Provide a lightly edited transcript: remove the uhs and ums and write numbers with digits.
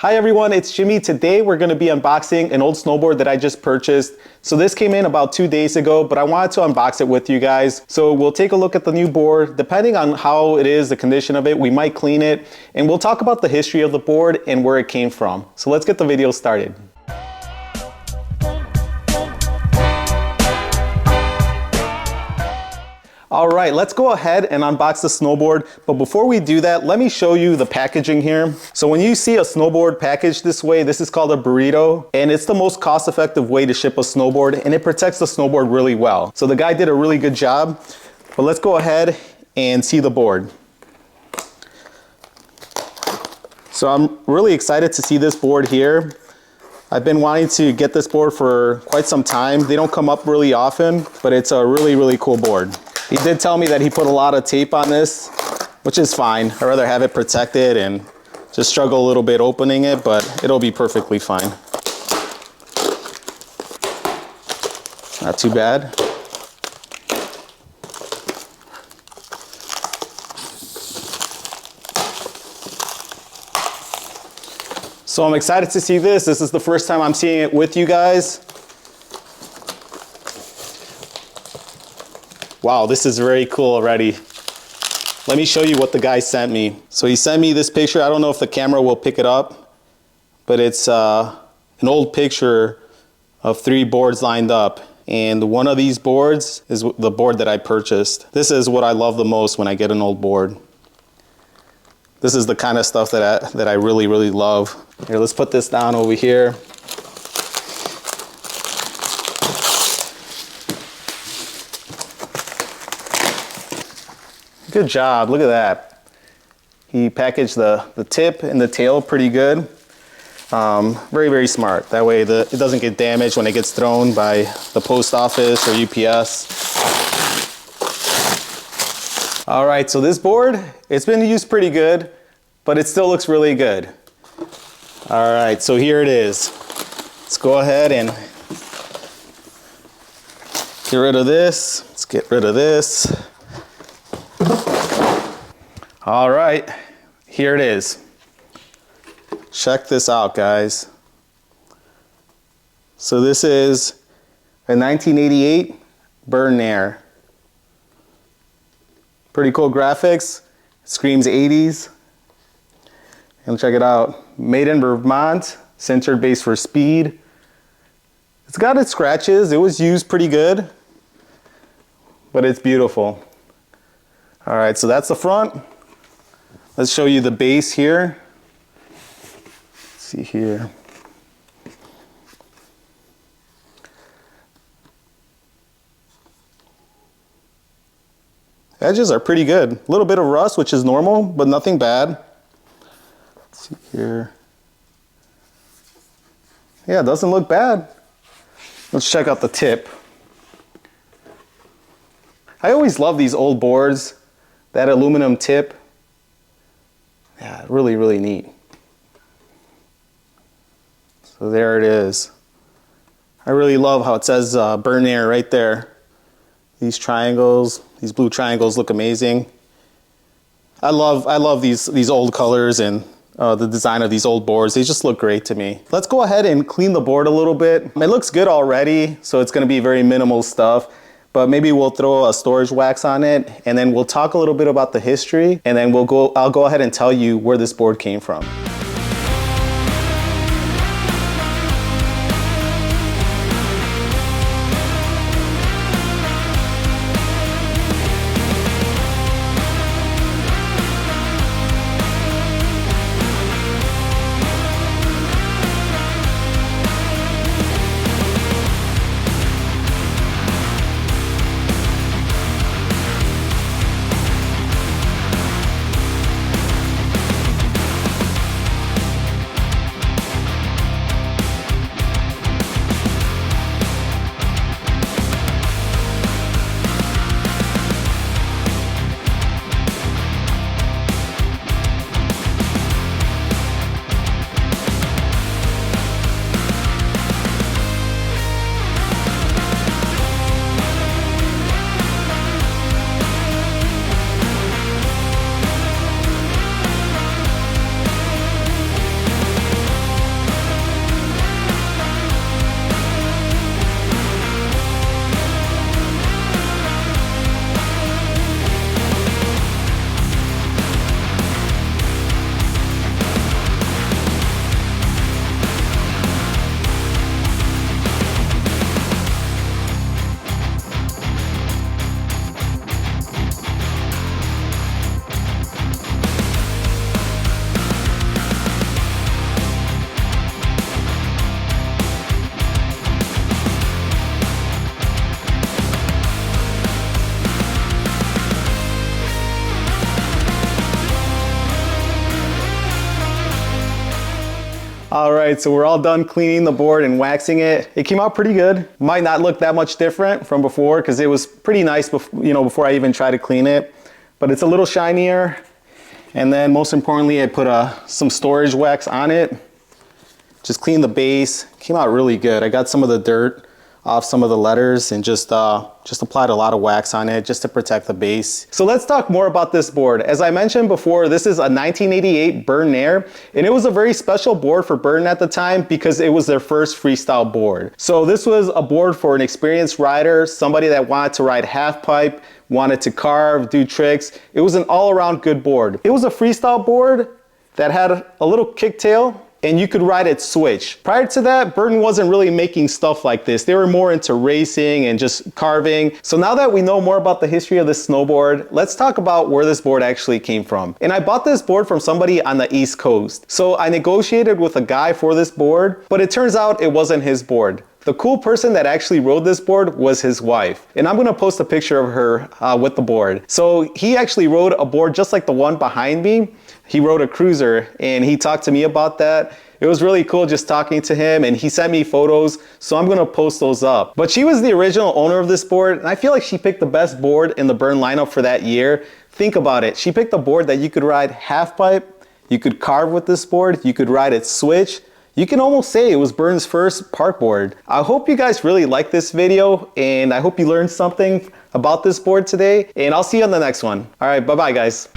Hi everyone, it's Jimmy. Today we're going to be unboxing an old snowboard that I just purchased. So this came in about 2 days ago, but I wanted to unbox it with you guys. So we'll take a look at the new board. Depending on how it is, the condition of it, we might clean it. And we'll talk about the history of the board and where it came from. So let's get the video started. All right, let's go ahead and unbox the snowboard. But before we do that, let me show you the packaging here. So when you see a snowboard packaged this way, this is called a burrito, and it's the most cost-effective way to ship a snowboard, and it protects the snowboard really well. So the guy did a really good job. But let's go ahead and see the board. So I'm really excited to see this board here. I've been wanting to get this board for quite some time. They don't come up really often, but it's a really, really cool board. He did tell me that he put a lot of tape on this, which is fine. I'd rather have it protected and just struggle a little bit opening it, but it'll be perfectly fine. Not too bad. So I'm excited to see this. This is the first time I'm seeing it with you guys. Wow, this is very cool already. Let me show you what the guy sent me. So he sent me this picture. I don't know if the camera will pick it up, but it's an old picture of 3 boards lined up. And one of these boards is the board that I purchased. This is what I love the most when I get an old board. This is the kind of stuff that I really, really love. Here, let's put this down over here. Good job, look at that. He packaged the tip and the tail pretty good. Very, very smart. That way it doesn't get damaged when it gets thrown by the post office or UPS. All right, so this board, it's been used pretty good, but it still looks really good. All right, so here it is. Let's go ahead and get rid of this. Let's get rid of this. All right, here it is. Check this out, guys. So this is a 1988 Burton Air. Pretty cool graphics. Screams 80s. And check it out. Made in Vermont, centered base for speed. It's got its scratches. It was used pretty good, but it's beautiful. All right, so that's the front. Let's show you the base here. Let's see here. Edges are pretty good. A little bit of rust, which is normal, but nothing bad. Let's see here. Yeah, it doesn't look bad. Let's check out the tip. I always love these old boards. That aluminum tip. Yeah, really, really neat. So there it is. I really love how it says Burton Air right there. These triangles, these blue triangles look amazing. I love these old colors and the design of these old boards. They just look great to me. Let's go ahead and clean the board a little bit. It looks good already, so it's gonna be very minimal stuff. But maybe we'll throw a storage wax on it, and then we'll talk a little bit about the history, and then I'll go ahead and tell you where this board came from. All right, so we're all done cleaning the board and waxing it. It came out pretty good. Might not look that much different from before because it was pretty nice before I even tried to clean it. But it's a little shinier. And then most importantly, I put some storage wax on it. Just cleaned the base. Came out really good. I got some of the dirt off some of the letters and just applied a lot of wax on it just to protect the base. So let's talk more about this board. As I mentioned before, this is a 1988 Burton Air, and it was a very special board for Burton at the time because it was their first freestyle board. So this was a board for an experienced rider, somebody that wanted to ride half pipe, wanted to carve, do tricks. It was an all-around good board. It was a freestyle board that had a little kicktail, and you could ride it switch. Prior to that, Burton wasn't really making stuff like this. They were more into racing and just carving. So now that we know more about the history of this snowboard, let's talk about where this board actually came from. And I bought this board from somebody on the East Coast. So I negotiated with a guy for this board, but it turns out it wasn't his board. The cool person that actually rode this board was his wife. And I'm gonna post a picture of her with the board. So he actually rode a board just like the one behind me. He rode a cruiser and he talked to me about that. It was really cool just talking to him, and he sent me photos, so I'm gonna post those up. But she was the original owner of this board, and I feel like she picked the best board in the Burton lineup for that year. Think about it. She picked a board that you could ride half pipe, you could carve with this board, you could ride it switch. You can almost say it was Burton's first park board. I hope you guys really liked this video, and I hope you learned something about this board today, and I'll see you on the next one. All right, bye-bye guys.